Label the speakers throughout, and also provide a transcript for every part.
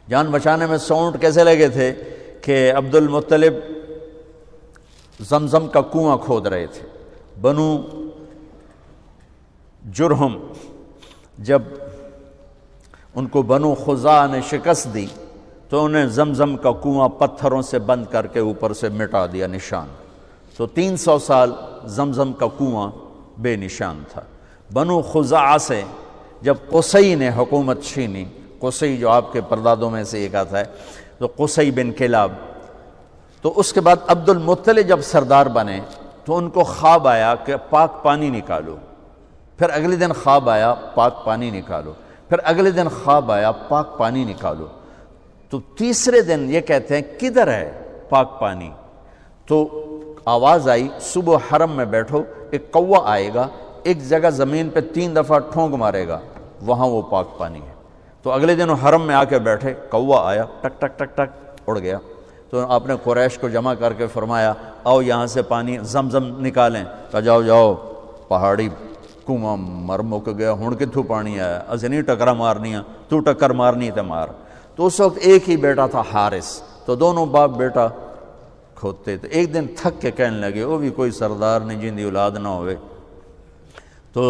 Speaker 1: جان بچانے میں 100 اونٹ کیسے لگے تھے کہ عبد المطلب زمزم کا کنواں کھود رہے تھے. بنو جرہم جب ان کو بنو خزاعہ نے شکست دی تو انہیں زمزم کا کنواں پتھروں سے بند کر کے اوپر سے مٹا دیا نشان. تو 300 سال زمزم کا کنواں بے نشان تھا. بنو خزاعہ سے جب قصی نے حکومت چھینی، قصی جو آپ کے پردادوں میں سے ایک آتا ہے، تو قصی بن کلاب، تو اس کے بعد عبد المطلب جب سردار بنے تو ان کو خواب آیا کہ پاک پانی نکالو. پھر اگلے دن خواب آیا پاک پانی نکالو. پھر اگلے دن خواب آیا پاک پانی نکالو. تو تیسرے دن یہ کہتے ہیں کدھر ہے پاک پانی؟ تو آواز آئی صبح حرم میں بیٹھو، ایک کوا آئے گا، ایک جگہ زمین پہ 3 دفعہ ٹھونک مارے گا، وہاں وہ پاک پانی ہے. تو اگلے دن حرم میں آ کے بیٹھے، کوا آیا، ٹک ٹک ٹک ٹک اڑ گیا. تو آپ نے قریش کو جمع کر کے فرمایا آؤ یہاں سے پانی زمزم نکالیں. کہا جاؤ جاؤ، پہاڑی کنواں مر مک گیا، ہن کتھوں پانی آیا، اسے نہیں ٹکرا مارنی، تو ٹکر مارنی تے مار. تو اس وقت ایک ہی بیٹا تھا حارث، تو دونوں باپ بیٹا کھودتے تھے. ایک دن تھک کے کہنے لگے وہ بھی کوئی سردار نہیں جن دی اولاد نہ ہوئے. تو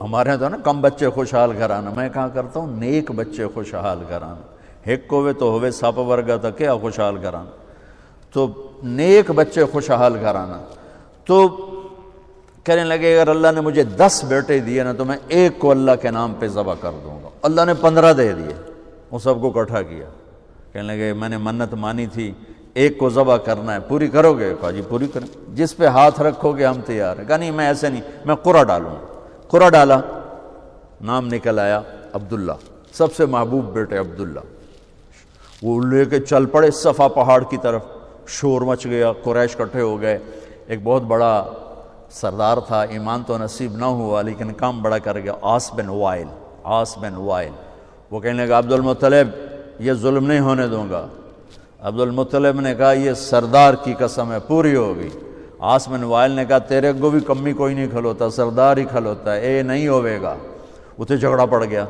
Speaker 1: ہمارے یہاں تو نا کم بچے خوشحال گھرانا، میں کہاں کرتا ہوں نیک بچے خوشحال گھرانا. ایک ہوئے تو ہوئے سپ ورگا تھا کیا خوشحال گھرانا. تو نیک بچے خوشحال گھرانا. تو کہنے لگے اگر اللہ نے مجھے 10 بیٹے دیے نا تو میں ایک کو اللہ کے نام پہ ذبح کر دوں گا. اللہ نے 15 دے دیے، وہ سب کو اکٹھا کیا. کہنے لگے میں نے منت مانی تھی ایک کو ذبح کرنا ہے، پوری کرو گے؟ کہا جی پوری کریں، جس پہ ہاتھ رکھو گے ہم تیار ہیں. کہا نہیں میں ایسے نہیں، میں قرہ ڈالوں. قرہ ڈالا، نام نکل آیا عبداللہ، سب سے محبوب بیٹے عبداللہ. وہ لے کے چل پڑے صفا پہاڑ کی طرف. شور مچ گیا، قریش اکٹھے ہو گئے. ایک بہت بڑا سردار تھا، ایمان تو نصیب نہ ہوا لیکن کام بڑا کر گیا، عاص بن وائل. وہ کہنے لگا عبد المطلب یہ ظلم نہیں ہونے دوں گا. عبد المطلب نے کہا یہ سردار کی قسم ہے پوری ہوگی. عاص بن وائل نے کہا تیرے کو بھی کمی کوئی نہیں کھلوتا، سردار ہی کھلوتا ہے، اے نہیں ہوئے گا. اتنے جھگڑا پڑ گیا.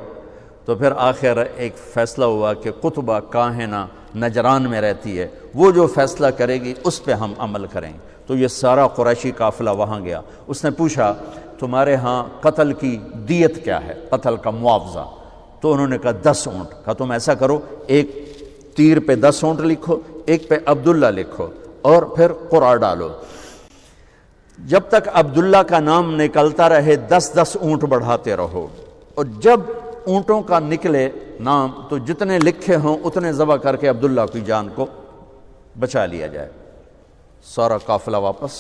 Speaker 1: تو پھر آخر ایک فیصلہ ہوا کہ قطبہ کاہنہ نجران میں رہتی ہے، وہ جو فیصلہ کرے گی اس پہ ہم عمل کریں. تو یہ سارا قریشی قافلہ وہاں گیا. اس نے پوچھا تمہارے ہاں قتل کی دیت کیا ہے، قتل کا معاوضہ؟ تو انہوں نے کہا 10 اونٹ. کہا تم ایسا کرو ایک تیر پہ 10 اونٹ لکھو، ایک پہ عبداللہ لکھو اور پھر قرعہ ڈالو. جب تک عبداللہ کا نام نکلتا رہے 10 اونٹ بڑھاتے رہو، اور جب اونٹوں کا نکلے نام تو جتنے لکھے ہوں اتنے ذبح کر کے عبداللہ کی جان کو بچا لیا جائے. سارا قافلہ واپس.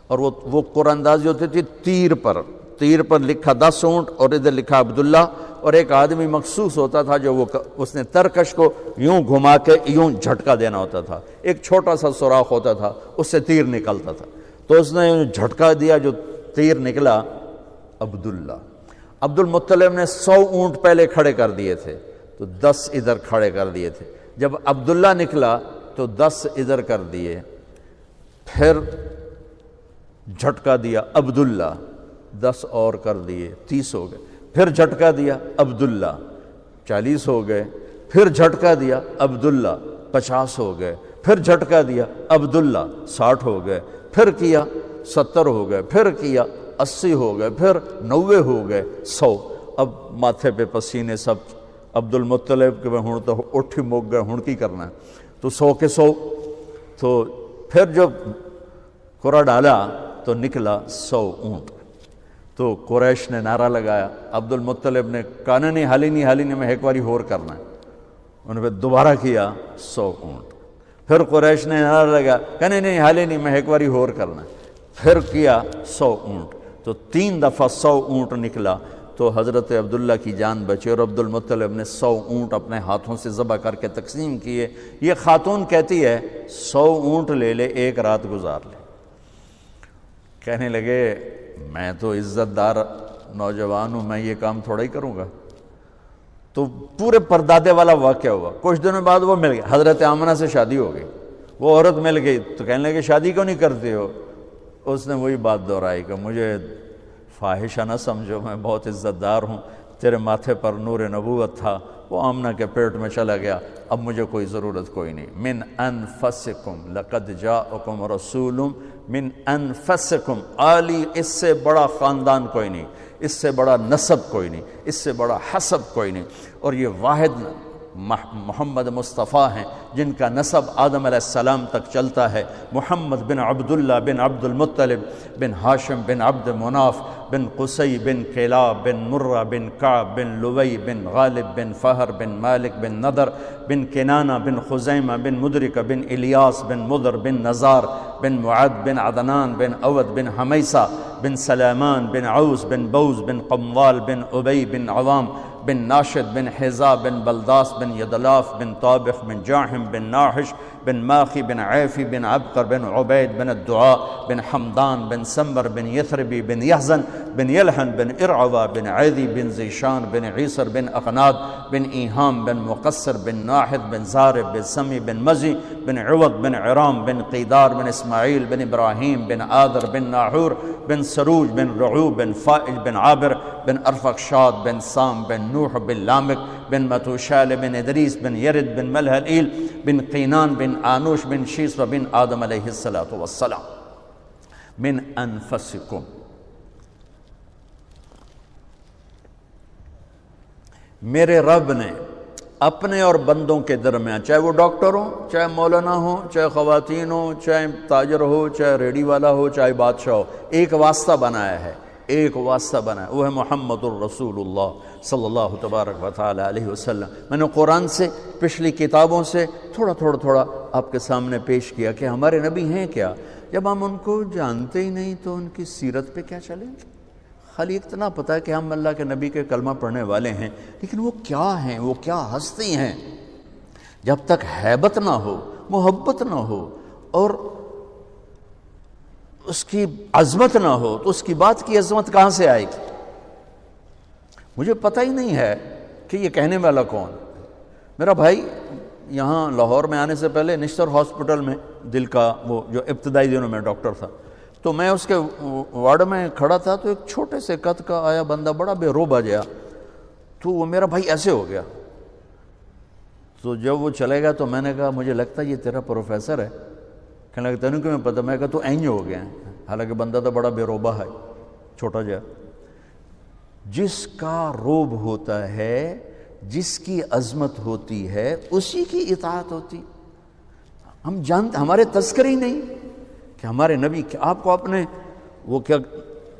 Speaker 1: اور وہ قرعہ اندازی ہوتی تھی تیر پر لکھا 10 اونٹ اور ادھر لکھا عبداللہ، اور ایک آدمی مخصوص ہوتا تھا جو اس نے ترکش کو یوں گھما کے یوں جھٹکا دینا ہوتا تھا. ایک چھوٹا سا سوراخ ہوتا تھا، اس سے تیر نکلتا تھا. تو اس نے جھٹکا دیا، جو تیر نکلا عبداللہ. عبد المطلب نے 100 اونٹ پہلے کھڑے کر دیے تھے تو 10 ادھر کھڑے کر دیے تھے. جب عبداللہ نکلا تو 10 ادھر کر دیے، پھر جھٹکا دیا عبداللہ، 10 اور کر دیے، 30 ہو گئے. پھر جھٹکا دیا عبداللہ، 40 ہو گئے. پھر جھٹکا دیا عبداللہ، 50 ہو گئے. پھر جھٹکا دیا عبداللہ، 60 ہو گئے. پھر کیا 70 ہو گئے. پھر کیا 80 ہو گئے. پھر 90 ہو گئے. 100. اب ماتھے پہ پسینے سب. عبد المطلب کہ ہوں تو اٹھ مک گئے، ہوں کی کرنا ہے. تو 100 کے 100. تو پھر جب قرعہ ڈالا تو نکلا 100 اونٹ. تو قریش نے نعرہ لگایا. عبد المطلب نے کہا نہیں حالی نہیں میں ایک باری اور کرنا ہے. انہوں نے دوبارہ کیا 100 اونٹ. پھر قریش نے نعرہ لگایا کہنے نہیں حالی نہیں میں ایک باری اور کرنا ہے. پھر کیا 100 اونٹ. تو 3 دفعہ 100 اونٹ نکلا. تو حضرت عبداللہ کی جان بچی اور عبد المطلب نے 100 اونٹ اپنے ہاتھوں سے ذبح کر کے تقسیم کیے. یہ خاتون کہتی ہے 100 اونٹ لے لے، ایک رات گزار لے. کہنے لگے میں تو عزت دار نوجوان ہوں، میں یہ کام تھوڑا ہی کروں گا. تو پورے پردادے والا واقعہ ہوا. کچھ دنوں بعد وہ مل گئے، حضرت آمنہ سے شادی ہو گئی. وہ عورت مل گئی تو کہنے لگے شادی کیوں نہیں کرتے ہو؟ اس نے وہی بات دہرائی کہ مجھے فاحشہ نہ سمجھو، میں بہت عزت دار ہوں. تیرے ماتھے پر نور نبوت تھا، وہ آمنہ کے پیٹ میں چلا گیا، اب مجھے کوئی ضرورت کوئی نہیں۔ من انفسکم لقد جاءکم رسول من انفسکم، عالی اس سے بڑا خاندان کوئی نہیں، اس سے بڑا نسب کوئی نہیں، اس سے بڑا حسب کوئی نہیں، اور یہ واحد محمد مصطفیٰ ہیں جن کا نسب آدم علیہ السلام تک چلتا ہے۔ محمد بن عبداللہ بن عبد المطلب بن ہاشم بن عبد مناف بن قصی بن کلاب بن مرہ بن کعب بن لوی بن غالب بن فہر بن مالک بن نضر بن کنانہ بن خزیمہ بن مدرکہ بن الیاس بن مضر بن نزار بن معد بن عدنان بن اود بن حمیسہ بن سلیمان بن عوس بن بوز بن قموال بن ابی بن عوام بن ناشد بن حزا بن بلداس بن یدلاف بن طابخ بن جاحم بن ناحش بن ماخی بن عیفی بن عبقر بن عبید بن الدعاء بن حمدان بن سمر بن یثربی بن یحزن بن یلحن بن ارعوہ بن عیدی بن زیشان بن عیسر بن اقناد بن ایہام بن مقصر بن ناحد بن زارب بن سمی بن مزی بن عوض بن عرام بن قیدار بن اسماعیل بن ابراہیم بن آدر بن ناحور بن سروج بن رعو بن فائج بن عابر بن ارفخشاد بن سام بن نوح بن لامک بن متوشال بن ادریس بن یرد بن ملحلیل بن قینان بن آنوش بن شیس و بن آدم علیہ السلام من انفسکم۔ میرے رب نے اپنے اور بندوں کے درمیان، چاہے وہ ڈاکٹر ہوں، چاہے مولانا ہوں، چاہے خواتین ہوں، چاہے تاجر ہو، چاہے ریڈی والا ہو، چاہے بادشاہ ہو، ایک واسطہ بنایا ہے، ایک واسطہ بنایا، وہ ہے محمد الرسول اللہ صلی اللہ تبارک و تعالی علیہ وسلم۔ میں نے قرآن سے، پچھلی کتابوں سے تھوڑا آپ کے سامنے پیش کیا کہ ہمارے نبی ہیں کیا۔ جب ہم ان کو جانتے ہی نہیں تو ان کی سیرت پہ کیا چلیں گے؟ خالی اتنا پتہ ہے کہ ہم اللہ کے نبی کے کلمہ پڑھنے والے ہیں، لیکن وہ کیا ہیں، وہ کیا ہستی ہیں؟ جب تک ہیبت نہ ہو، محبت نہ ہو اور اس کی عظمت نہ ہو تو اس کی بات کی عظمت کہاں سے آئے گی؟ مجھے پتہ ہی نہیں ہے کہ یہ کہنے والا کون۔ میرا بھائی یہاں لاہور میں آنے سے پہلے نشتر ہاسپٹل میں دل کا، وہ جو ابتدائی دنوں میں ڈاکٹر تھا، تو میں اس کے وارڈ میں کھڑا تھا تو ایک چھوٹے سے قد کا آیا بندہ، بڑا بے روبا گیا، تو وہ میرا بھائی ایسے ہو گیا۔ تو جب وہ چلے گا تو میں نے کہا مجھے لگتا ہے یہ تیرا پروفیسر ہے۔ کہنے لگا تینوں کیوں میں پتہ؟ میں کہا تو اینج ہو گیا ہے، حالانکہ بندہ تو بڑا بے روبا ہے، چھوٹا جا۔ جس کا روب ہوتا ہے، جس کی عظمت ہوتی ہے، اسی کی اطاعت ہوتی۔ ہم جانتے، ہمارے تذکر ہی نہیں کہ ہمارے نبی، کہ آپ کو اپنے وہ کیا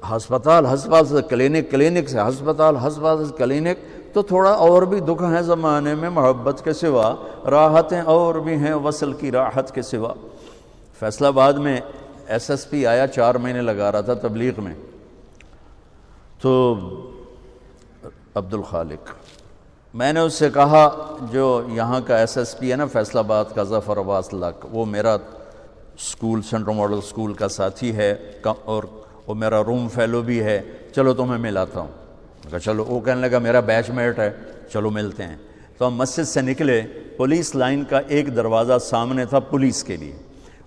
Speaker 1: ہسپتال سے کلینک سے ہسپتال سے کلینک، تو تھوڑا اور بھی دکھ ہے زمانے میں محبت کے سوا، راحتیں اور بھی ہیں وصل کی راحت کے سوا۔ فیصل آباد میں ایس ایس پی آیا، 4 مہینے لگا رہا تھا تبلیغ میں، تو عبد الخالق، میں نے اس سے کہا جو یہاں کا ایس ایس پی ہے نا فیصل آباد کا، ظفر عباس لک، وہ میرا اسکول سینٹرل ماڈل اسکول کا ساتھی ہے اور وہ میرا روم فیلو بھی ہے، چلو تمہیں ملاتا ہوں۔ کہا چلو۔ وہ کہنے لگا میرا بیچ میٹ ہے، چلو ملتے ہیں۔ تو ہم مسجد سے نکلے، پولیس لائن کا ایک دروازہ سامنے تھا پولیس کے لیے،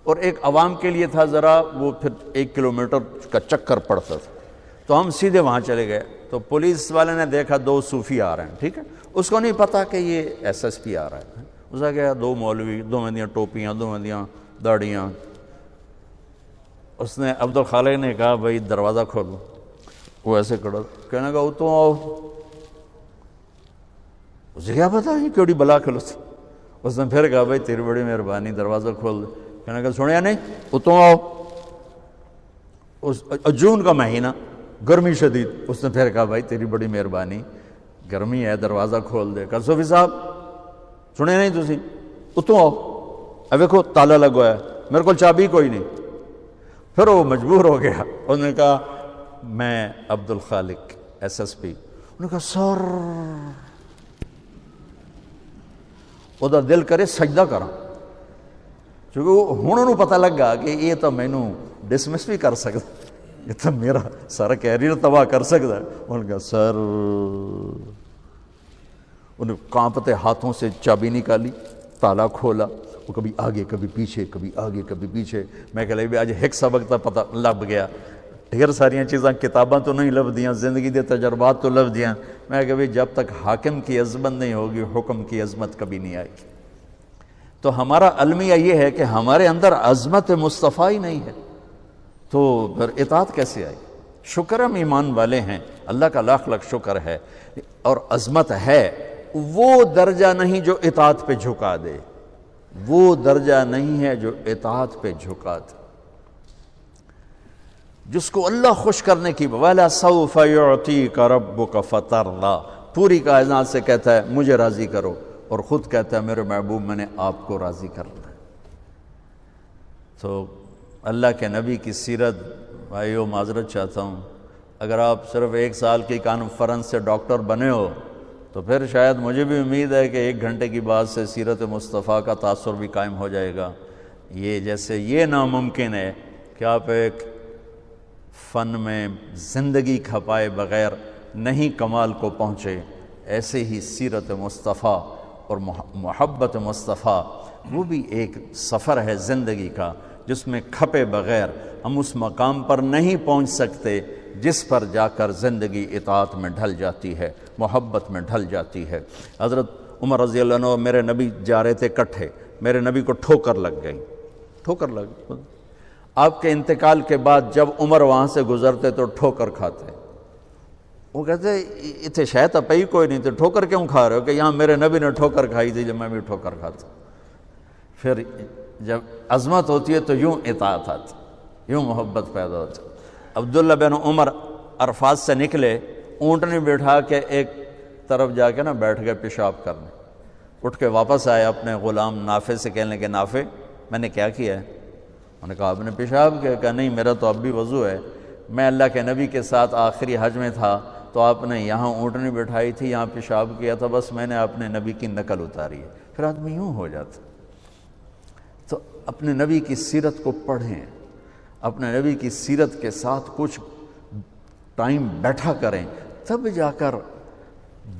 Speaker 1: اور ایک عوام کے لیے تھا، ذرا وہ پھر 1 کلومیٹر کا چکر پڑتا تھا، تو ہم سیدھے وہاں چلے گئے۔ تو پولیس والے نے دیکھا 2 صوفی آ رہے ہیں، ٹھیک ہے، اس کو نہیں پتا کہ یہ ایس ایس پی آ رہا ہے۔ اس نے کہا 2 مولوی، 2 مندیاں ٹوپیاں، 2 مندیاں داڑیاں۔ اس نے عبد الخالق نے کہا بھائی دروازہ کھولو۔ وہ ایسے کھڑا، کہنے لگا تو آؤ۔ اسے کیا پتا یہ کیڑی بلا کھلو تھی۔ اس نے پھر کہا بھائی تیری بڑی مہربانی، دروازہ کھول دے۔ کہنے لگا سنیا نہیں، اتوں آؤ۔ جون کا مہینہ، گرمی شدید۔ اس نے پھر کہا بھائی تیری بڑی مہربانی، گرمی ہے، دروازہ کھول دے۔ کہا صوفی صاحب سنے نہیں تسی، اتوں آؤ، اب دیکھو تالا لگوایا ہے، میرے کو چابی کوئی نہیں۔ پھر وہ مجبور ہو گیا، اس نے کہا میں Abdul Khaliq S S P. انہوں نے کہا سر، وہ دل کرے سجدہ کرا، کیونکہ ہوں انہوں پتہ لگ گیا کہ یہ تو مینوں ڈسمس بھی کر سکتا، یہ تو میرا سارا کیریئر تباہ کر سکتا ہے۔ انہوں نے کہا سر، انہیں کانپتے ہاتھوں سے چابی نکالی، تالا کھولا، وہ کبھی آگے کبھی پیچھے، کبھی آگے کبھی پیچھے۔ میں کہہ لے آج ایک سبق تھا پتہ لگ گیا، ڈھیر ساریاں چیزاں کتاباں تو نہیں لب دیاں، زندگی دے تجربات تو لب دیاں. میں کہ بھئی جب تک حاکم کی عظمت نہیں ہوگی حکم کی عظمت کبھی نہیں آئے گی. تو ہمارا المیہ یہ ہے کہ ہمارے اندر عظمت مصطفیٰ ہی نہیں ہے تو پھر اطاعت کیسے آئی؟ شکر ہم ایمان والے ہیں، اللہ کا لاکھ لاکھ شکر ہے، اور عظمت ہے. وہ درجہ نہیں جو اطاعت پہ جھکا دے، وہ درجہ نہیں ہے جو اطاعت پہ جھکا دے. جس کو اللہ خوش کرنے کی وَلَا سَوْفَ يُعْطِيكَ رَبُّكَ فَتَرْضَىٰ، پوری کائنات سے کہتا ہے مجھے راضی کرو، اور خود کہتا ہے میرے محبوب میں نے آپ کو راضی کرنا ہے. تو اللہ کے نبی کی سیرت، بھائیو معذرت چاہتا ہوں، اگر آپ صرف 1 سال کی کانفرنس سے ڈاکٹر بنے ہو تو پھر شاید مجھے بھی امید ہے کہ 1 گھنٹے کی بعد سے سیرت مصطفیٰ کا تاثر بھی قائم ہو جائے گا. یہ جیسے یہ ناممکن ہے کہ آپ ایک فن میں زندگی کھپائے بغیر نہیں کمال کو پہنچے، ایسے ہی سیرت مصطفیٰ اور محبت مصطفیٰ وہ بھی ایک سفر ہے زندگی کا، جس میں کھپے بغیر ہم اس مقام پر نہیں پہنچ سکتے جس پر جا کر زندگی اطاعت میں ڈھل جاتی ہے، محبت میں ڈھل جاتی ہے. حضرت عمر رضی اللہ عنہ میرے نبی جا رہے تھے کٹھے، میرے نبی کو ٹھوکر لگ گئی، ٹھوکر لگ گئی. آپ کے انتقال کے بعد جب عمر وہاں سے گزرتے تو ٹھوکر کھاتے. وہ کہتے اتنے شاید پئی کوئی نہیں، تو ٹھوکر کیوں کھا رہے ہو؟ کہ یہاں میرے نبی نے ٹھوکر کھائی تھی جب میں بھی ٹھوکر کھاتا. پھر جب عظمت ہوتی ہے تو یوں اطاعت آتی، یوں محبت پیدا ہوتی. عبداللہ بن عمر عرفات سے نکلے، اونٹنی بٹھا کے ایک طرف جا کے بیٹھ گئے پیشاب کرنے. اٹھ کے واپس آئے اپنے غلام نافع سے، کہنے لگے نافع میں نے کیا کیا ہے؟ انہوں نے کہا آپ نے پیشاب کیا. کہا نہیں میرا تو اب بھی وضو ہے، میں اللہ کے نبی کے ساتھ آخری حج میں تھا تو آپ نے یہاں اونٹنی بٹھائی تھی، یہاں پیشاب کیا تھا، بس میں نے اپنے نبی کی نقل اتاری ہے. پھر آدمی یوں ہو جاتا. تو اپنے نبی کی سیرت کو پڑھیں، اپنے نبی کی سیرت کے ساتھ کچھ ٹائم بیٹھا کریں، تب جا کر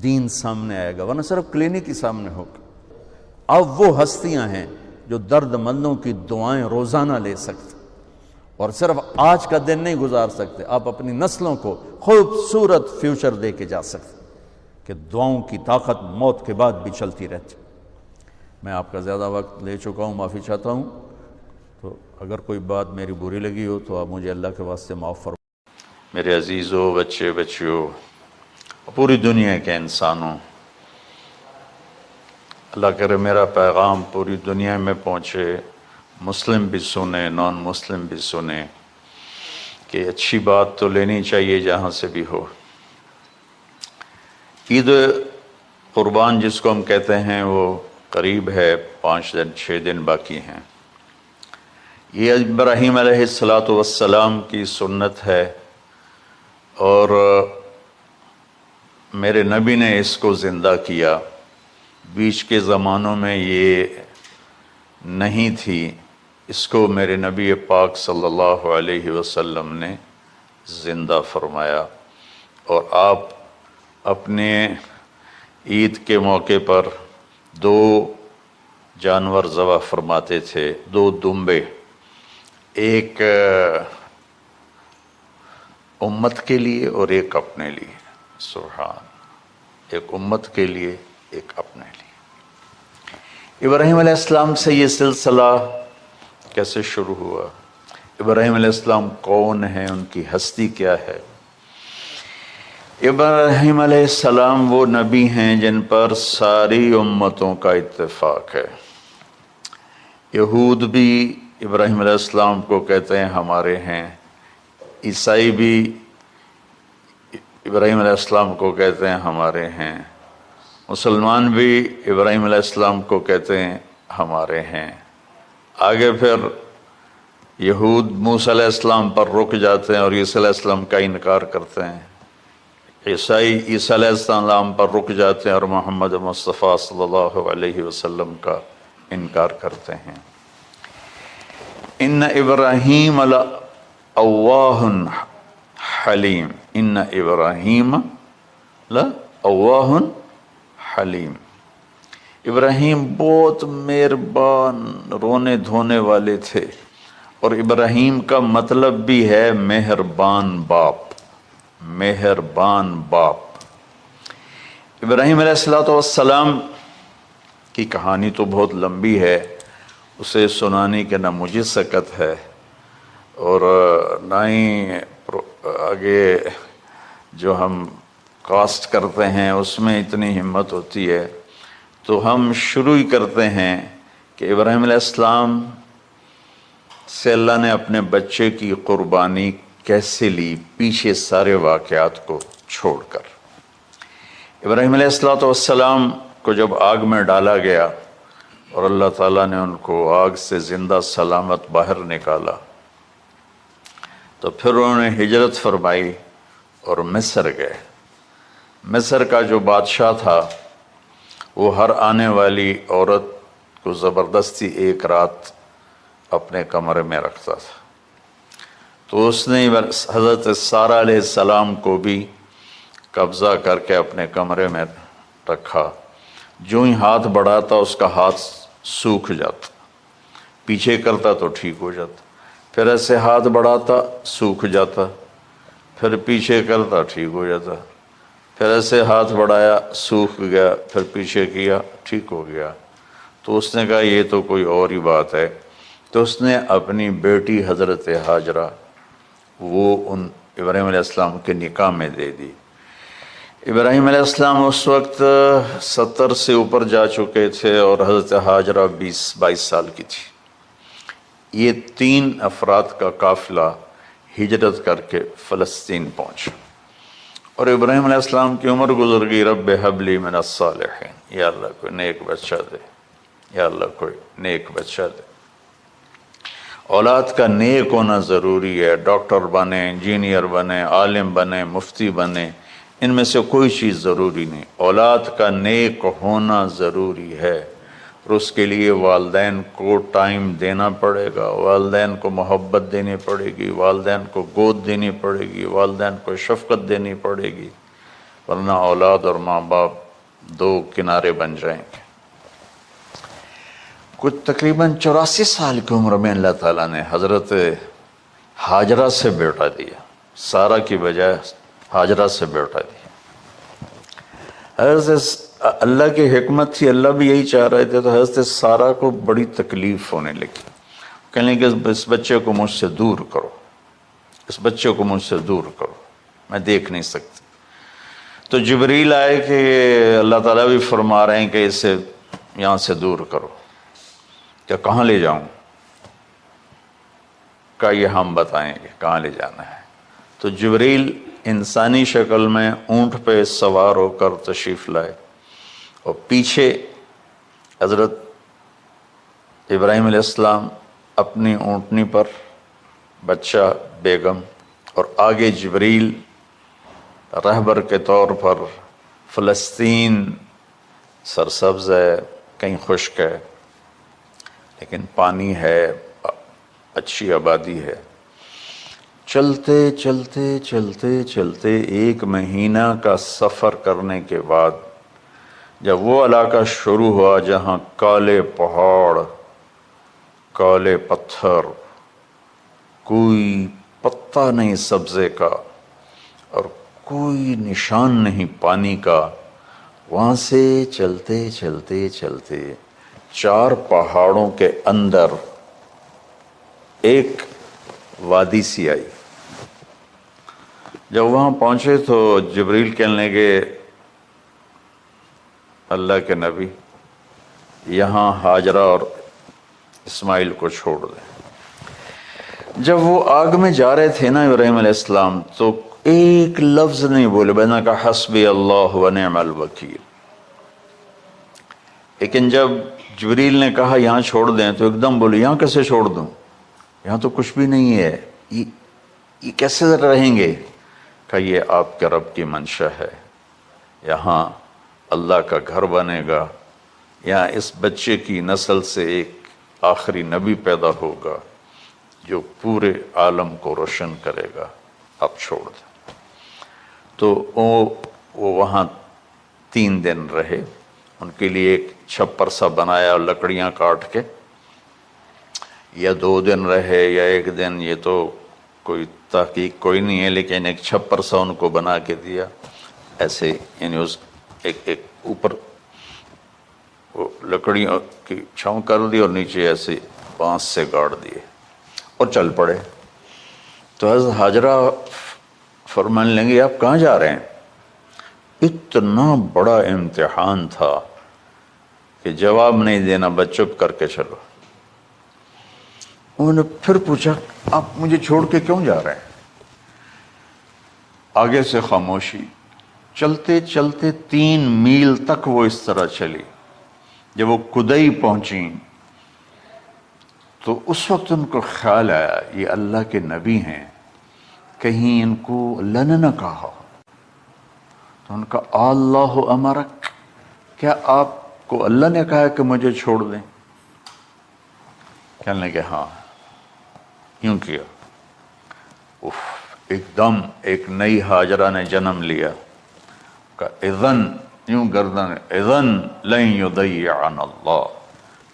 Speaker 1: دین سامنے آئے گا، ورنہ صرف کلینک ہی سامنے ہوگا. اب وہ ہستیاں ہیں جو درد مندوں کی دعائیں روزانہ لے سکتے، اور صرف آج کا دن نہیں گزار سکتے، آپ اپنی نسلوں کو خوبصورت فیوچر دے کے جا سکتے کہ دعاؤں کی طاقت موت کے بعد بھی چلتی رہتی. میں آپ کا زیادہ وقت لے چکا ہوں، معافی چاہتا ہوں. تو اگر کوئی بات میری بری لگی ہو تو آپ مجھے اللہ کے واسطے معاف فرمائیں. میرے عزیزوں، بچے بچیوں، پوری دنیا کے انسانوں، اللہ کرے میرا پیغام پوری دنیا میں پہنچے، مسلم بھی سنیں، نان مسلم بھی سنیں، کہ اچھی بات تو لینی چاہیے جہاں سے بھی ہو. عید قربان جس کو ہم کہتے ہیں وہ قریب ہے، 5 دن 6 دن باقی ہیں. یہ ابراہیم علیہ السلام کی سنت ہے، اور میرے نبی نے اس کو زندہ کیا. بیچ کے زمانوں میں یہ نہیں تھی، اس کو میرے نبی پاک صلی اللہ علیہ وسلم نے زندہ فرمایا. اور آپ اپنے عید کے موقع پر 2 جانور ذبح فرماتے تھے، 2 دمبے، ایک امت کے لیے اور ایک اپنے لیے. سبحان، ایک امت کے لیے ایک اپنے لیے. ابراہیم علیہ السلام سے یہ سلسلہ کیسے شروع ہوا؟ ابراہیم علیہ السلام کون ہیں؟ ان کی ہستی کیا ہے؟ ابراہیم علیہ السلام وہ نبی ہیں جن پر ساری امتوں کا اتفاق ہے. یہود بھی ابراہیم علیہ السلام کو کہتے ہیں ہمارے ہیں، عیسائی بھی ابراہیم علیہ السلام کو کہتے ہیں ہمارے ہیں، مسلمان بھی ابراہیم علیہ السلام کو کہتے ہیں ہمارے ہیں. آگے پھر یہود موسیٰ علیہ السلام پر رک جاتے ہیں اور عیسیٰ علیہ السلام کا انکار کرتے ہیں. عیسائی عیسیٰ علیہ السلام پر رک جاتے ہیں اور محمد مصطفیٰ صلی اللہ علیہ وسلم کا انکار کرتے ہیں. ان ابراہیم لأواہ حلیم، ان ابراہیم لأواہ حلیم. ابراہیم بہت مہربان، رونے دھونے والے تھے، اور ابراہیم کا مطلب بھی ہے مہربان باپ، مہربان باپ۔ ابراہیم علیہ السلام کی کہانی تو بہت لمبی ہے، اسے سنانے کے نہ مجھے سکت ہے اور نہ ہی آگے جو ہم کاسٹ کرتے ہیں اس میں اتنی ہمت ہوتی ہے، تو ہم شروع ہی کرتے ہیں کہ ابراہیم علیہ السلام سے اللہ نے اپنے بچے کی قربانی کیسے لی، پیچھے سارے واقعات کو چھوڑ کر۔ ابراہیم علیہ السلام کو جب آگ میں ڈالا گیا اور اللہ تعالیٰ نے ان کو آگ سے زندہ سلامت باہر نکالا، تو پھر انہوں نے ہجرت فرمائی اور مصر گئے۔ مصر کا جو بادشاہ تھا وہ ہر آنے والی عورت کو زبردستی ایک رات اپنے کمرے میں رکھتا تھا، تو اس نے حضرت سارہ علیہ السلام کو بھی قبضہ کر کے اپنے کمرے میں رکھا۔ جو ہی ہاتھ بڑھاتا اس کا ہاتھ سوکھ جاتا، پیچھے کرتا تو ٹھیک ہو جاتا، پھر ایسے ہاتھ بڑھاتا سوکھ جاتا، پھر پیچھے کرتا ٹھیک ہو جاتا، پھر ایسے ہاتھ بڑھایا سوکھ گیا، پھر پیچھے کیا ٹھیک ہو گیا۔ تو اس نے کہا یہ تو کوئی اور ہی بات ہے، تو اس نے اپنی بیٹی حضرت ہاجرہ وہ ان ابراہیم علیہ السلام کے نکاح میں دے دی۔ ابراہیم علیہ السلام اس وقت 70 سے اوپر جا چکے تھے اور حضرت ہاجرہ 22 سال کی تھی۔ یہ 3 افراد کا قافلہ ہجرت کر کے فلسطین پہنچا، اور ابراہیم علیہ السلام کی عمر گزر گئی۔ رب ہب لی من الصالحین، یا اللہ کوئی نیک بچہ دے، یا اللہ کوئی نیک بچہ دے۔ اولاد کا نیک ہونا ضروری ہے، ڈاکٹر بنے، انجینئر بنے، عالم بنے، مفتی بنے، ان میں سے کوئی چیز ضروری نہیں، اولاد کا نیک ہونا ضروری ہے، اور اس کے لیے والدین کو ٹائم دینا پڑے گا، والدین کو محبت دینی پڑے گی، والدین کو گود دینی پڑے گی، والدین کو شفقت دینی پڑے گی، ورنہ اولاد اور ماں باپ 2 کنارے بن جائیں گے۔ کچھ تقریباً 84 سال کی عمر میں اللہ تعالیٰ نے حضرت ہاجرہ سے بیٹا دیا، سارہ کی بجائے ہاجرہ سے بیٹا دیا۔ حضرت اللہ کی حکمت تھی، اللہ بھی یہی چاہ رہے تھے، تو حضرت سارہ کو بڑی تکلیف ہونے لگی، کہنے کہ اس بچے کو مجھ سے دور کرو، اس بچے کو مجھ سے دور کرو، میں دیکھ نہیں سکتی۔ تو جبریل آئے کہ اللہ تعالیٰ بھی فرما رہے ہیں کہ اسے یہاں سے دور کرو، کہ کہاں لے جاؤں؟ کہ یہ ہم بتائیں گے کہاں لے جانا ہے۔ تو جبریل انسانی شکل میں اونٹ پہ سوار ہو کر تشریف لائے، اور پیچھے حضرت ابراہیم علیہ السلام اپنی اونٹنی پر، بچہ بیگم، اور آگے جبریل رہبر کے طور پر۔ فلسطین سرسبز ہے، کہیں خشک ہے، لیکن پانی ہے، اچھی آبادی ہے۔ چلتے چلتے چلتے چلتے 1 مہینہ کا سفر کرنے کے بعد جب وہ علاقہ شروع ہوا جہاں کالے پہاڑ، کالے پتھر، کوئی پتا نہیں سبزے کا اور کوئی نشان نہیں پانی کا، وہاں سے چلتے چلتے چلتے 4 پہاڑوں کے اندر ایک وادی سی آئی۔ جب وہاں پہنچے تو جبریل کہنے لگے اللہ کے نبی یہاں ہاجرہ اور اسماعیل کو چھوڑ دیں۔ جب وہ آگ میں جا رہے تھے نا ابراہیم علیہ السلام، تو ایک لفظ نہیں بولے، میں نے کہا حسبی اللہ و نعم الوکیل۔ لیکن جب جبریل نے کہا یہاں چھوڑ دیں تو ایک دم بولے یہاں کیسے چھوڑ دوں، یہاں تو کچھ بھی نہیں ہے، یہ کیسے رہیں گے؟ کہ یہ آپ کے رب کی منشا ہے، یہاں اللہ کا گھر بنے گا، یہاں اس بچے کی نسل سے ایک آخری نبی پیدا ہوگا جو پورے عالم کو روشن کرے گا، آپ چھوڑ دیں۔ تو وہ وہاں 3 دن رہے، ان کے لیے ایک چھپر سا بنایا اور لکڑیاں کاٹ کے یا 2 دن رہے یا 1 دن، یہ تو کوئی تحقیق کوئی نہیں ہے، لیکن ایک چھپر سا ان کو بنا کے دیا ایسے، یعنی اس ایک اوپر وہ لکڑیوں کی چھاؤں کر دی اور نیچے ایسے بانس سے گاڑ دیے اور چل پڑے۔ تو حضرت حاجرہ فرمانے لگے آپ کہاں جا رہے ہیں؟ اتنا بڑا امتحان تھا کہ جواب نہیں دینا، بس چپ کر کے چلو۔ انہوں نے پھر پوچھا آپ مجھے چھوڑ کے کیوں جا رہے ہیں؟ آگے سے خاموشی، چلتے چلتے 3 میل تک وہ اس طرح چلی۔ جب وہ کدئی پہنچیں تو اس وقت ان کو خیال آیا یہ اللہ کے نبی ہیں، کہیں ان کو اللہ نے نہ کہا ہو۔ تو ان کا اللہ امرک، کیا آپ کو اللہ نے کہا کہ مجھے چھوڑ دیں؟ کہنے لگے ہاں، یوں کیا۔ ایک دم ایک نئی حاجرہ نے جنم لیا، کہ اذن، یوں گردن، اذن لن یضیعنا اللہ،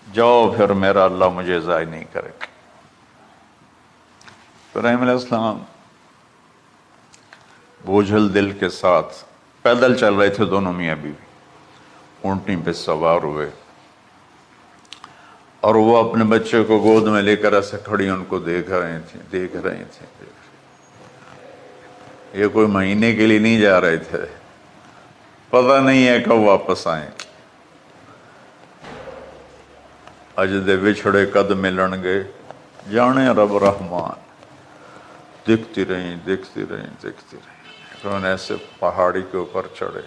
Speaker 1: جاؤ پھر میرا اللہ مجھے ضائع نہیں کرے گا۔ ابراہیم علیہ السلام بوجھل دل کے ساتھ پیدل چل رہے تھے، دونوں میاں بیوی اونٹنی پہ سوار ہوئے، اور وہ اپنے بچے کو گود میں لے کر ایسے کھڑی ان کو دیکھ رہے تھے۔ یہ کوئی مہینے کے لیے نہیں جا رہے تھے، پتہ نہیں ہے کب واپس آئیں۔ اجد بچھڑے قد ملن گے، جانے رب رحمان۔ دیکھتی رہیں۔ انہوں نے ایسے پہاڑی کے اوپر چڑھے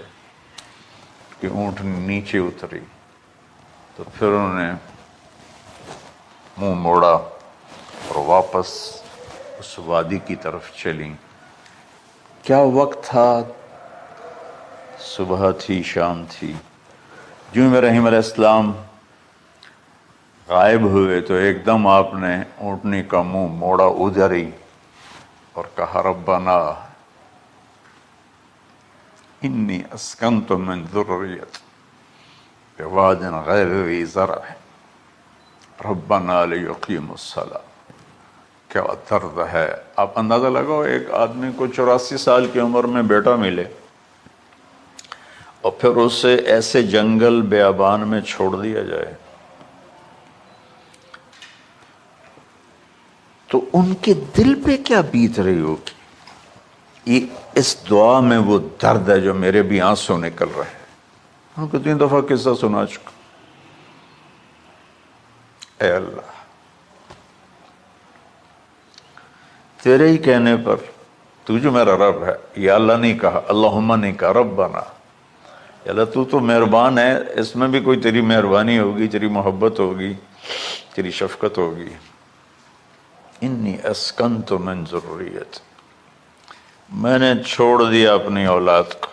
Speaker 1: کہ اونٹ نیچے اتری، تو پھر انہوں نے منہ موڑا اور واپس اس وادی کی طرف چلیں۔ کیا وقت تھا، صبح تھی، شام تھی۔ جو ابراہیم علیہ السلام غائب ہوئے تو ایک دم آپ نے اونٹنی کا منہ موڑا ادھر ہی اور کہا ربنا انی اسکنت من ذریت بواد غیر ذی زرع ربنا لیقیموا الصلاۃ۔ کیا درد ہے! آپ اندازہ لگاؤ، ایک آدمی کو 84 سال کی عمر میں بیٹا ملے اور پھر اسے ایسے جنگل بیابان میں چھوڑ دیا جائے، تو ان کے دل پہ کیا بیت رہی ہوگی۔ یہ اس دعا میں وہ درد ہے جو میرے بھی آنسو نکل رہے ہیں۔ ہم کو 3 دفعہ قصہ سنا چکا۔ اے اللہ، تیرے ہی کہنے پر، تو جو میرا رب ہے، یا اللہ نہیں کہا، اللہم نہیں کہا، ربنا، یا اللہ تو مہربان ہے، اس میں بھی کوئی تیری مہربانی ہوگی، تیری محبت ہوگی، تیری شفقت ہوگی۔ انی اسکنت من ذریت، میں نے چھوڑ دیا اپنی اولاد کو۔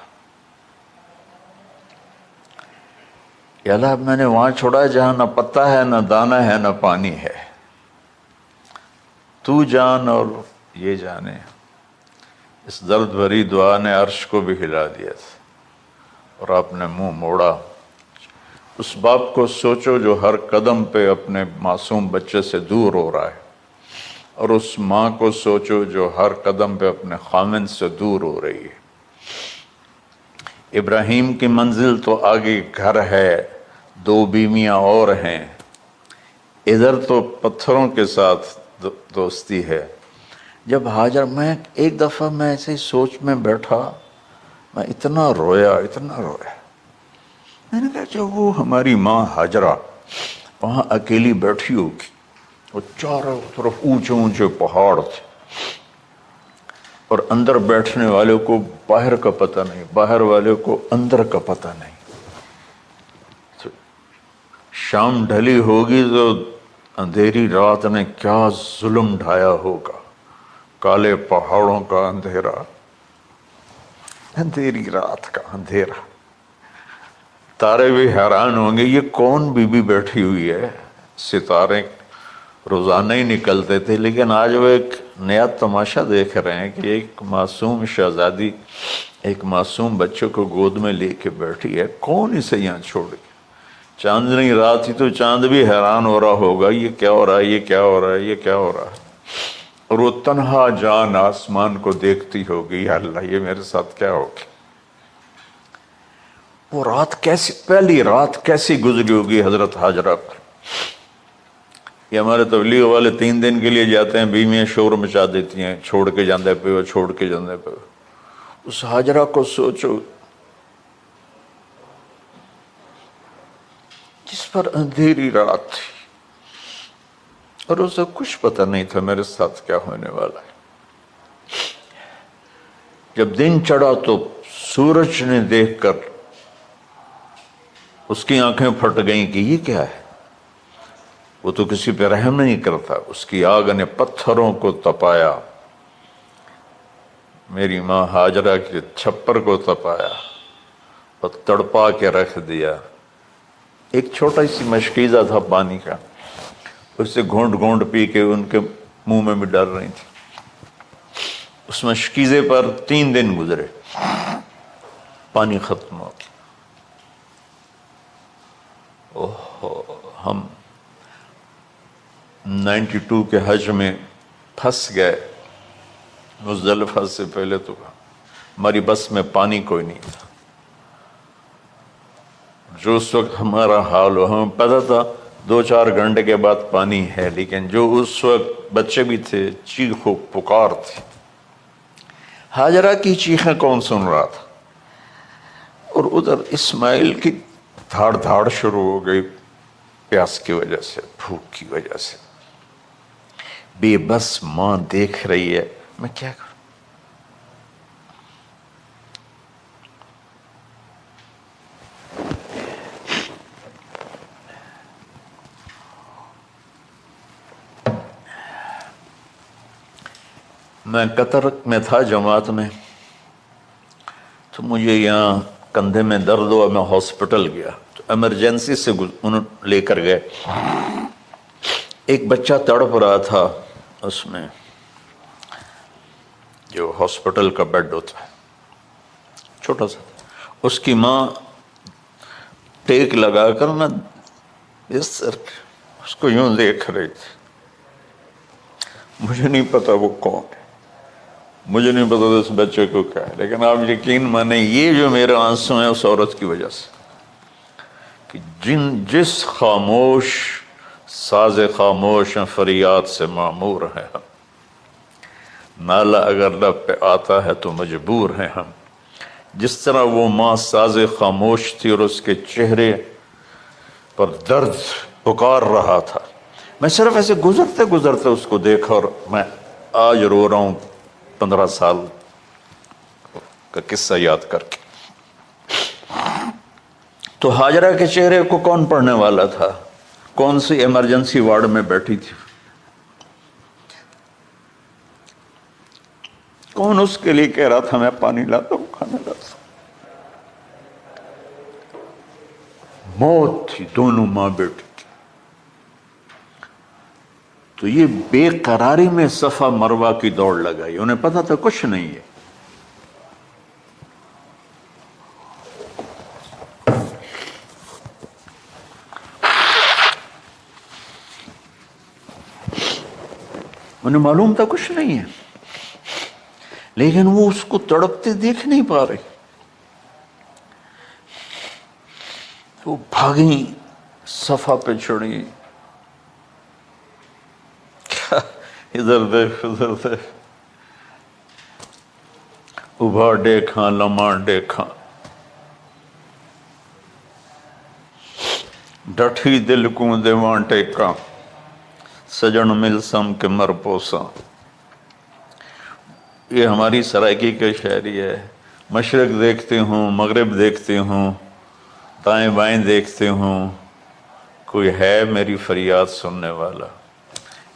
Speaker 1: یا اللہ میں نے وہاں چھوڑا ہے جہاں نہ پتا ہے، نہ دانا ہے، نہ پانی ہے، تو جان اور یہ جانے۔ اس درد بھری دعا نے عرش کو بھی ہلا دیا تھا، اور آپ نے منہ موڑا۔ اس باپ کو سوچو جو ہر قدم پہ اپنے معصوم بچے سے دور ہو رہا ہے، اور اس ماں کو سوچو جو ہر قدم پہ اپنے خامن سے دور ہو رہی ہے۔ ابراہیم کی منزل تو آگے گھر ہے، 2 بیویاں اور ہیں، ادھر تو پتھروں کے ساتھ دوستی ہے۔ جب ہاجر، میں ایک دفعہ میں ایسے ہی سوچ میں بیٹھا، میں اتنا رویا۔ میں نے کہا جب وہ ہماری ماں ہاجرہ وہاں اکیلی بیٹھی ہوگی، اور چاروں طرف اونچے اونچے پہاڑ تھے، اور اندر بیٹھنے والوں کو باہر کا پتہ نہیں، باہر والوں کو اندر کا پتہ نہیں۔ تو شام ڈھلی ہوگی تو اندھیری رات نے کیا ظلم ڈھایا ہوگا، کالے پہاڑوں کا اندھیرا، اندھیری رات کا اندھیرا۔ تارے بھی حیران ہوں گے، یہ کون بی بی بیٹھی ہوئی ہے۔ ستارے روزانہ ہی نکلتے تھے، لیکن آج وہ ایک نیا تماشا دیکھ رہے ہیں کہ ایک معصوم شہزادی ایک معصوم بچے کو گود میں لے کے بیٹھی ہے، کون اسے یہاں چھوڑ گیا۔
Speaker 2: چاندنی رات ہی تو چاند بھی حیران ہو رہا ہوگا، یہ کیا ہو رہا ہے، یہ کیا ہو رہا ہے، یہ کیا ہو رہا ہے، اور وہ تنہا جان آسمان کو دیکھتی ہوگی، یا اللہ یہ میرے ساتھ کیا ہوگی۔ وہ رات کیسی، پہلی رات کیسی گزری ہوگی حضرت ہاجرہ پر۔ یہ ہمارے تبلیغ والے 3 دن کے لیے جاتے ہیں، بیویاں شور مچا دیتی ہیں، چھوڑ کے جاندے پہ، چھوڑ کے جاندے پہ۔ اس ہاجرہ کو سوچو جس پر اندھیری رات تھی اور اسے کچھ پتہ نہیں تھا میرے ساتھ کیا ہونے والا ہے۔ جب دن چڑھا تو سورج نے دیکھ کر اس کی آنکھیں پھٹ گئیں کہ یہ کیا ہے، وہ تو کسی پہ رحم نہیں کرتا۔ اس کی آگ نے پتھروں کو تپایا، میری ماں ہاجرہ کے چھپر کو تپایا اور تڑپا کے رکھ دیا۔ ایک چھوٹا سی مشکیزہ تھا پانی کا، اسے گھونٹ گھونٹ پی کے ان کے منہ میں بھی ڈال رہی تھی۔ اس مشکیزے پر 3 دن گزرے، پانی ختم ہو گیا۔ ہم 92 کے حج میں پھنس گئے، مزدلفہ سے پہلے تو ہماری بس میں پانی کوئی نہیں تھا۔ جو اس وقت ہمارا حال ہو، ہمیں پتہ تھا 2-4 گھنٹے کے بعد پانی ہے، لیکن جو اس وقت بچے بھی تھے، چیخ و پکار تھی۔ ہاجرہ کی چیخیں کون سن رہا تھا، اور ادھر اسماعیل کی دھاڑ دھاڑ شروع ہو گئی، پیاس کی وجہ سے، بھوک کی وجہ سے۔ بے بس ماں دیکھ رہی ہے، میں کیا کروں۔ میں قطر میں تھا جماعت میں، تو مجھے یہاں کندھے میں درد ہوا، میں ہاسپٹل گیا تو ایمرجنسی سے انہوں لے کر گئے۔ ایک بچہ تڑپ رہا تھا اس میں، جو ہاسپٹل کا بیڈ ہوتا ہے، چھوٹا سا، اس کی ماں ٹیک لگا کر نا اس کو یوں دیکھ رہی تھی۔ مجھے نہیں پتا وہ کون ہے، مجھے نہیں پتا اس بچے کو کیا ہے، لیکن آپ یقین مانیں یہ جو میرے آنسو ہیں اس عورت کی وجہ سے، کہ جس خاموش ساز خاموش فریاد سے معمور ہیں ہم، نالہ اگر لب پہ آتا ہے تو مجبور ہیں ہم۔ جس طرح وہ ماں ساز خاموش تھی اور اس کے چہرے پر درد پکار رہا تھا، میں صرف ایسے گزرتے گزرتے اس کو دیکھا، اور میں آج رو رہا ہوں 15 سال کا قصہ یاد کر کے۔ تو ہاجرہ کے چہرے کو کون پڑھنے والا تھا؟ کون سی ایمرجنسی وارڈ میں بیٹھی تھی؟ کون اس کے لیے کہہ رہا تھا میں پانی لاتا ہوں، کھانا لاتا ہوں؟ موت تھی، دونوں ماں بیٹی کی۔ تو یہ بے قراری میں صفا مروہ کی دوڑ لگائی، انہیں پتا تھا کچھ نہیں ہے۔ انہیں معلوم تھا کچھ نہیں ہے، لیکن وہ اس کو تڑپتے دیکھ نہیں پا رہے۔ وہ بھاگیں، صفا پہ چڑھی، ادھر دیکھ ادھر دیکھ، ابھا دیکھاں لمحہ دیکھاں، ڈٹھی دل کو دیواں ٹیکاں، سجن مل سم کے مر پوساں۔ یہ ہماری سرائکی کا شاعری ہے۔ مشرق دیکھتے ہوں، مغرب دیکھتے ہوں، دائیں بائیں دیکھتے ہوں، کوئی ہے میری فریاد سننے والا۔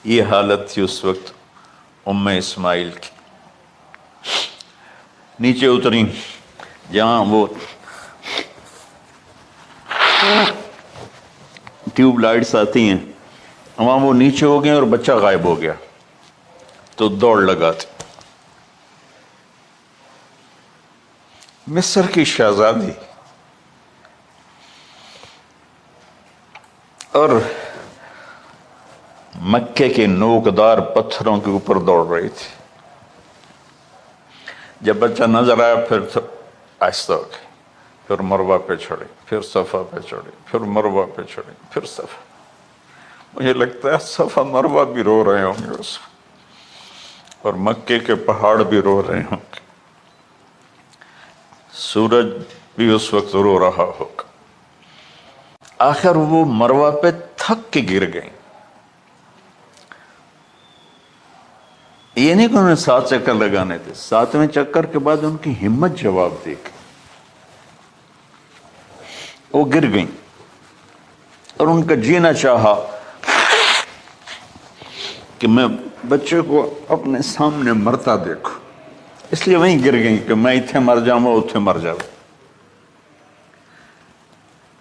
Speaker 2: یہ حالت تھی اس وقت ام اسماعیل کی۔ نیچے اتری، جہاں وہ ٹیوب لائٹس آتی ہیں، وہاں وہ نیچے ہو گئے اور بچہ غائب ہو گیا، تو دوڑ لگاتے۔ مصر کی شہزادی اور مکے کے نوکدار پتھروں کے اوپر دوڑ رہی تھی. جب بچہ نظر آیا پھر آہستہ ہو گئی، پھر مروہ پہ چڑھی، پھر صفا پہ چڑھی، پھر مروہ پہ چڑھی، پھر صفا. مجھے لگتا ہے صفا مروہ بھی رو رہے ہوں گے اس وقت، اور مکے کے پہاڑ بھی رو رہے ہوں گے، سورج بھی اس وقت رو رہا ہوگا. آخر وہ مروہ پہ تھک کے گر گئیں. یہ نہیں کہ انہوں نے 7 چکر لگانے تھے، 7ویں چکر کے بعد ان کی ہمت جواب دے گئی، وہ گر گئیں اور ان کا جینا چاہا کہ میں بچے کو اپنے سامنے مرتا دیکھوں، اس لیے وہیں گر گئیں کہ میں اتنے مر جاؤں وہ اتنے مر جاؤں.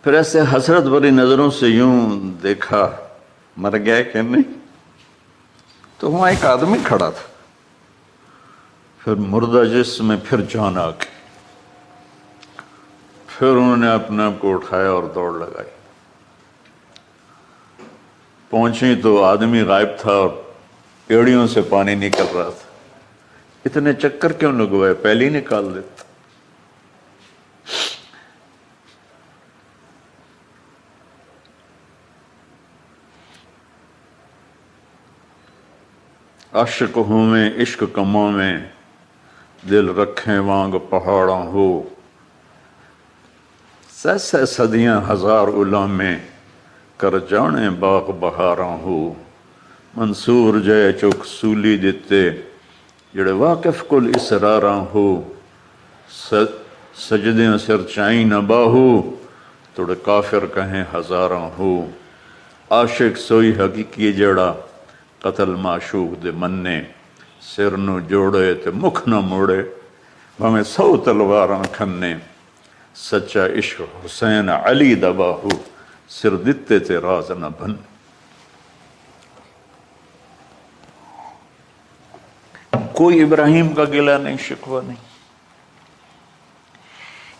Speaker 2: پھر ایسے حسرت بھری نظروں سے یوں دیکھا مر گیا کہ نہیں، تو وہاں ایک آدمی کھڑا تھا. پھر مردہ جسم میں پھر جان آ گئی. پھر انہوں نے اپنے آپ کو اٹھایا اور دوڑ لگائی. پہنچی تو آدمی غائب تھا اور ایڑیوں سے پانی نکل رہا تھا. اتنے چکر کیوں لگوائے، پہلے ہی نکال دیتا. عاشق ہوں میں عشق کماں میں، دل رکھیں وانگ پہاڑاں ہو. سہ صدیاں ہزار الاں میں، کر جانے باغ بہاراں ہو. منصور جے چک سولی دتے، جڑے واقف کل اسراراں ہو. سجدیں سر چائیں نہ باہو، توڑے کافر کہیں ہزاراں ہو. عاشق سوئی حقیقی جڑا، قتل معشوق دے مننے. سر نو جوڑے تے مکھ نہ موڑے، بھامیں 100 تلواراں کھنے. سچا عشق حسین علی دا باہو، سر دتے تے راز نہ بن. کوئی ابراہیم کا گلہ نہیں، شکوہ نہیں.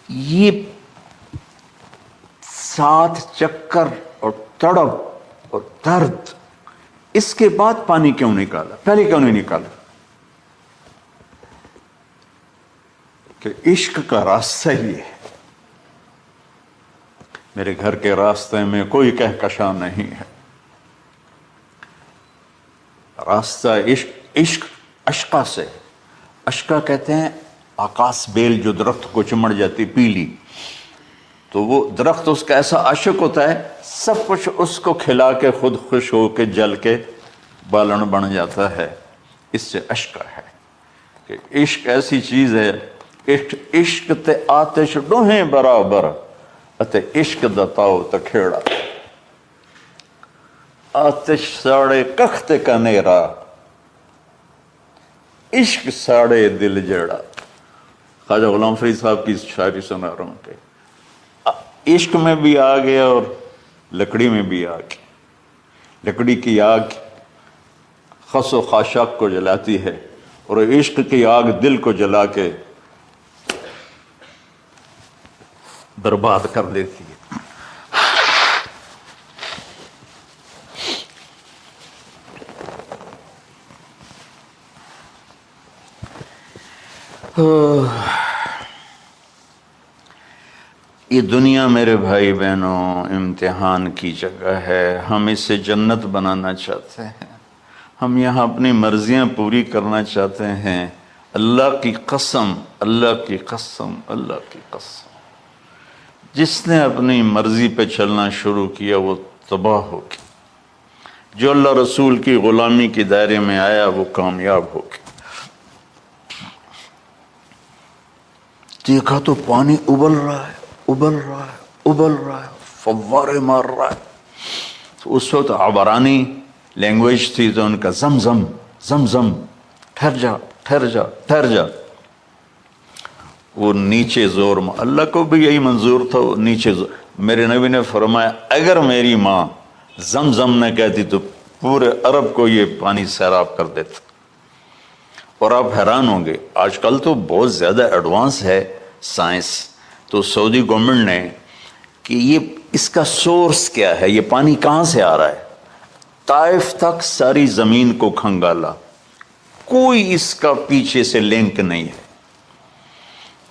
Speaker 2: یہ 7 چکر اور تڑپ اور درد، اس کے بعد پانی کیوں نکالا، پہلے کیوں نہیں نکالا؟ کہ عشق کا راستہ ہی ہے. میرے گھر کے راستے میں کوئی کہکشاں نہیں ہے. راستہ عشق اشقا سے. اشقا کہتے ہیں آکاس بیل جو درخت کو چمڑ جاتی پیلی، تو وہ درخت اس کا ایسا عاشق ہوتا ہے، سب کچھ اس کو کھلا کے خود خوش ہو کے جل کے بالن بن جاتا ہے. اس سے اشقا ہے کہ عشق ایسی چیز ہے. عشق تے آتش ڈوہیں برابر، اتے عشق دا تاؤ تکھیڑا. آتش ساڑے کخت کا نیرا، عشق ساڑے دل جڑا. خواجہ غلام فرید صاحب کی شاعری سنا رہا ہوں کہ عشق میں بھی آگ ہے اور لکڑی میں بھی آگ. لکڑی کی آگ خس و خاشاک کو جلاتی ہے، اور عشق کی آگ دل کو جلا کے برباد کر دیتی ہے. یہ دنیا میرے بھائی بہنوں امتحان کی جگہ ہے. ہم اسے جنت بنانا چاہتے ہیں، ہم یہاں اپنی مرضیاں پوری کرنا چاہتے ہیں. اللہ کی قسم، اللہ کی قسم، اللہ کی قسم، جس نے اپنی مرضی پہ چلنا شروع کیا وہ تباہ ہو گیا. جو اللہ رسول کی غلامی کے دائرے میں آیا وہ کامیاب ہو گیا. دیکھا تو پانی ابل رہا ہے، ابل رہا ہے، ابل رہا ہے، فوارے مار رہا ہے. تو اس وقت عبرانی لینگویج تھی تو ان کا زمزم زمزم، ٹھہر جا ٹھہر جا ٹھہر جا. وہ نیچے زور، اللہ کو بھی یہی منظور تھا، وہ نیچے زور. میرے نبی نے فرمایا اگر میری ماں زمزم نہ کہتی تو پورے عرب کو یہ پانی سیراب کر دیتا. اور آپ حیران ہوں گے، آج کل تو بہت زیادہ ایڈوانس ہے سائنس. تو سعودی گورنمنٹ نے کہ یہ اس کا سورس کیا ہے، یہ پانی کہاں سے آ رہا ہے؟ طائف تک ساری زمین کو کھنگالا، کوئی اس کا پیچھے سے لنک نہیں ہے.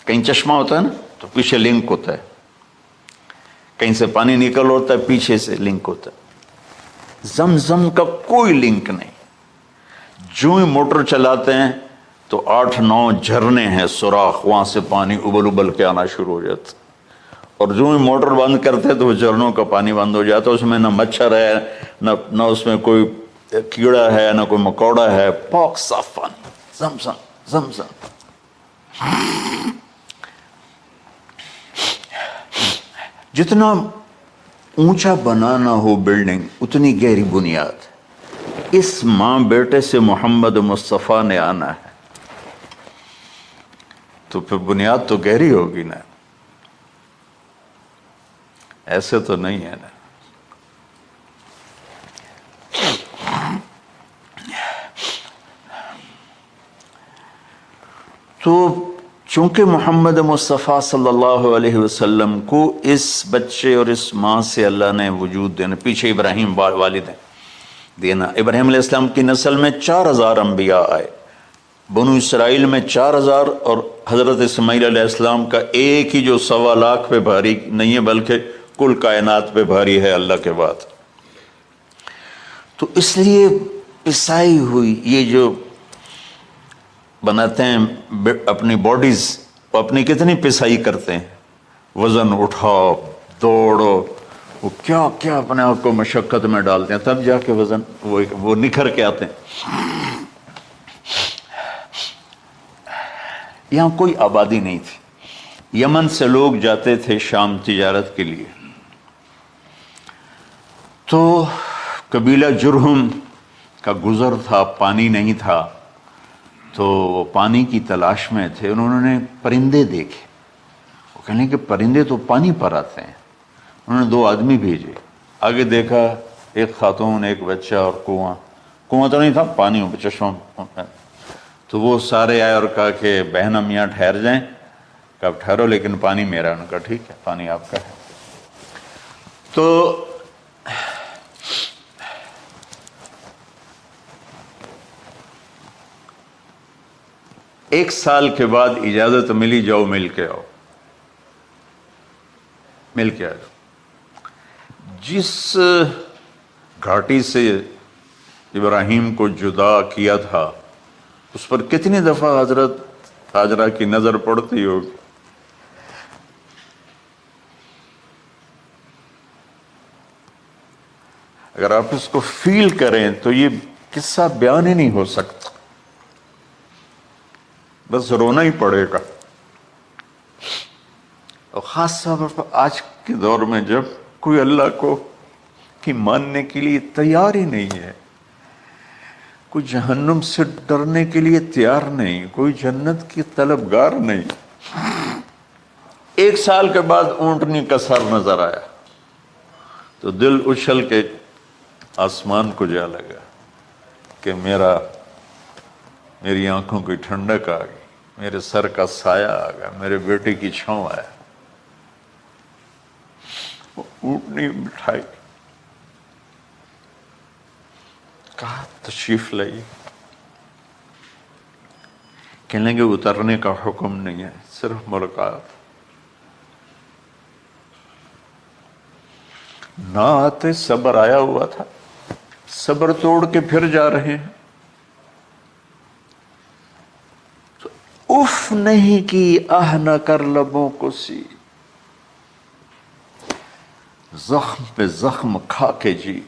Speaker 2: کہیں چشمہ ہوتا ہے نا تو پیچھے لنک ہوتا ہے، کہیں سے پانی نکل ہوتا ہے پیچھے سے لنک ہوتا ہے. زمزم کا کوئی لنک نہیں. جو ہی موٹر چلاتے ہیں تو 8-9 جھرنے ہیں، سوراخ، وہاں سے پانی ابل ابل کے آنا شروع ہو جاتا. اور جو ہی موٹر بند کرتے تو وہ جھرنوں کا پانی بند ہو جاتا. اس میں نہ مچھر ہے، نہ اس میں کوئی کیڑا ہے، نہ کوئی مکوڑا ہے، پاک صاف پانی. زمزم زمزم. جتنا اونچا بنانا ہو بلڈنگ اتنی گہری بنیاد. اس ماں بیٹے سے محمد مصطفیٰ نے آنا ہے تو پھر بنیاد تو گہری ہوگی نا، ایسے تو نہیں ہے نا. تو چونکہ محمد مصطفیٰ صلی اللہ علیہ وسلم کو اس بچے اور اس ماں سے اللہ نے وجود دینا، پیچھے ابراہیم والد ہیں دینا. ابراہیم علیہ السلام کی نسل میں 4000 انبیاء آئے، بنو اسرائیل میں 4000، اور حضرت اسماعیل علیہ السلام کا ایک ہی جو 1.25 لاکھ پہ بھاری نہیں ہے بلکہ کل کائنات پہ بھاری ہے اللہ کے بعد. تو اس لیے پسائی ہوئی یہ جو بناتے ہیں اپنی باڈیز، وہ اپنی کتنی پسائی کرتے ہیں، وزن اٹھاؤ، دوڑو، وہ کیا کیا اپنے آپ کو مشقت میں ڈالتے ہیں، تب جا کے وزن وہ نکھر کے آتے ہیں. یہاں کوئی آبادی نہیں تھی. یمن سے لوگ جاتے تھے شام تجارت کے لیے، تو قبیلہ جرہم کا گزر تھا، پانی نہیں تھا، تو وہ پانی کی تلاش میں تھے. انہوں نے پرندے دیکھے، وہ کہنے کہ پرندے تو پانی پر آتے ہیں. انہوں نے 2 آدمی بھیجے، آگے دیکھا ایک خاتون، ایک بچہ اور کنواں تو نہیں تھا، پانی چشمہ. تو وہ سارے آئے اور کہا کہ بہن ہم یہاں ٹھہر جائیں. کہا ٹھہرو لیکن پانی میرا. انہوں نے کہا ٹھیک ہے، پانی آپ کا ہے. تو ایک سال کے بعد اجازت ملی، جاؤ مل کے آؤ. مل کے آ جاؤ. جس گھاٹی سے ابراہیم کو جدا کیا تھا اس پر کتنی دفعہ حضرت ہاجرہ کی نظر پڑتی ہوگی. اگر آپ اس کو فیل کریں تو یہ قصہ بیان ہی نہیں ہو سکتا، بس رونا ہی پڑے گا. اور خاص طور پر آج کے دور میں جب کوئی اللہ کو کی ماننے کے لیے تیار ہی نہیں ہے، کوئی جہنم سے ڈرنے کے لیے تیار نہیں، کوئی جنت کی طلبگار نہیں. 1 سال کے بعد اونٹنی کا سر نظر آیا تو دل اچھل کے آسمان کو جا لگا کہ میری آنکھوں کی ٹھنڈک آ گئی، میرے سر کا سایہ آ گیا، میرے بیٹے کی چھاؤں آیا. وہ اونٹنی بٹھائی، کہا تشریف لائیے. کہنے لگے اترنے کا حکم نہیں ہے، صرف ملاقات. نہ آتے صبر آیا ہوا تھا، صبر توڑ کے پھر جا رہے ہیں. تو اف نہیں کی، آہ نہ کر لبوں کو سی، زخم پہ زخم کھا کے جی،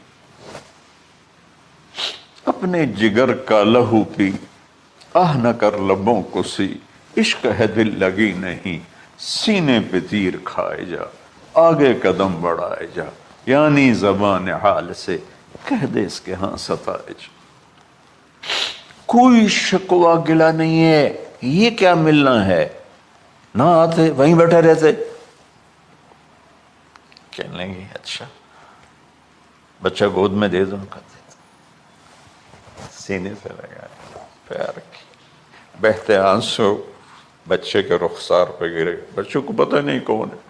Speaker 2: اپنے جگر کا لہو پی، آہ نہ کر لبوں کو سی، عشق ہے دل لگی نہیں، سینے پہ تیر کھائے جا، آگے قدم بڑھائے جا، یعنی زبان حال سے کہہ دے اس کے ہاں ستائے جا. کوئی شکوہ گلا نہیں ہے، یہ کیا ملنا ہے. نہ آتے وہیں بیٹھے رہتے. کہنے لگے اچھا بچہ گود میں دے دو. سینے سے لگا، پیار کی، بہتے آنسو بچے کے رخسار پہ گرے. بچوں کو پتہ نہیں کون ہے.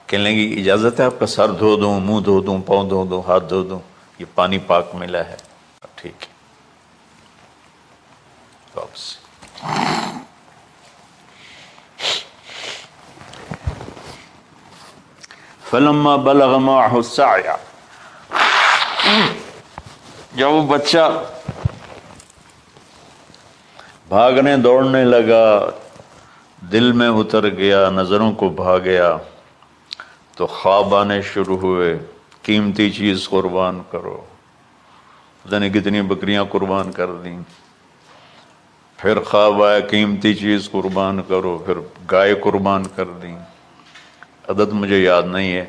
Speaker 2: کہنے لگی اجازت ہے آپ کا سر دھو دوں، منہ دھو دوں، پاؤں دھو دوں، ہاتھ دھو دوں؟ یہ پانی پاک ملا ہے۔ ٹھیک ہے، واپس۔ فلما بلغ معه السعي، جب وہ بچہ بھاگنے دوڑنے لگا، دل میں اتر گیا، نظروں کو بھا گیا، تو خواب آنے شروع ہوئے، قیمتی چیز قربان کرو، پتہ نہیں کتنی بکریاں قربان کر دیں۔ پھر خواب آیا قیمتی چیز قربان کرو، پھر گائے قربان کر دیں، عدد مجھے یاد نہیں ہے۔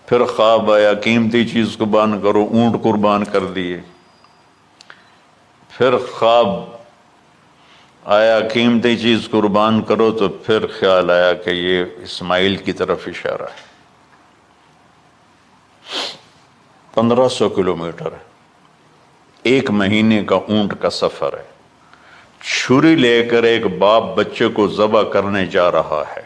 Speaker 2: پھر خواب آیا قیمتی چیز قربان کرو، اونٹ قربان کر دیے۔ پھر خواب آیا قیمتی چیز قربان کرو، تو پھر خیال آیا کہ یہ اسماعیل کی طرف اشارہ ہے۔ 1500 کلومیٹر ہے، 1 مہینے کا اونٹ کا سفر ہے، چھری لے کر ایک باپ بچے کو ذبح کرنے جا رہا ہے۔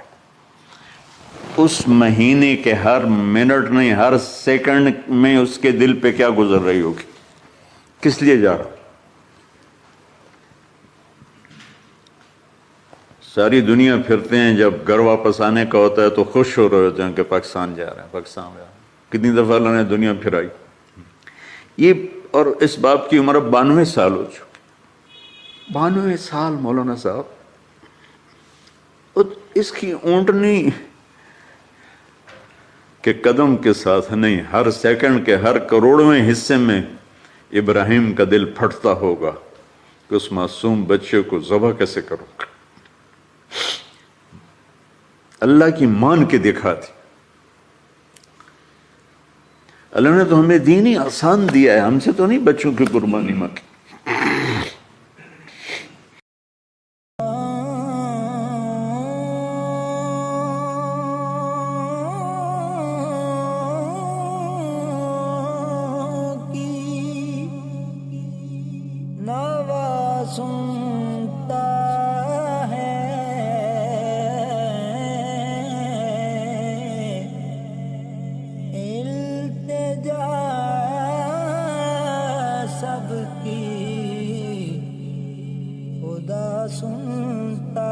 Speaker 2: اس مہینے کے ہر منٹ نہیں، ہر سیکنڈ میں اس کے دل پہ کیا گزر رہی ہوگی، کس لیے جا رہا؟ ساری دنیا پھرتے ہیں، جب گھر واپس آنے کا ہوتا ہے تو خوش ہو رہے ہوتے ہیں کہ پاکستان جا رہے ہیں، پاکستان جا رہے ہیں۔ کتنی دفعہ اللہ نے دنیا پھرائی یہ، اور اس باپ کی عمر 92 سال ہو چکی، 92 سال مولانا صاحب، اور اس کی اونٹنی کے قدم کے ساتھ نہیں، ہر سیکنڈ کے ہر کروڑویں حصے میں ابراہیم کا دل پھٹتا ہوگا کہ اس معصوم بچے کو ذبح کیسے کروں۔ اللہ کی مان کے دکھا دی۔ اللہ نے تو ہمیں دین ہی آسان دیا ہے، ہم سے تو نہیں بچوں کی قربانی مانگی۔
Speaker 3: سب کی خدا سنتا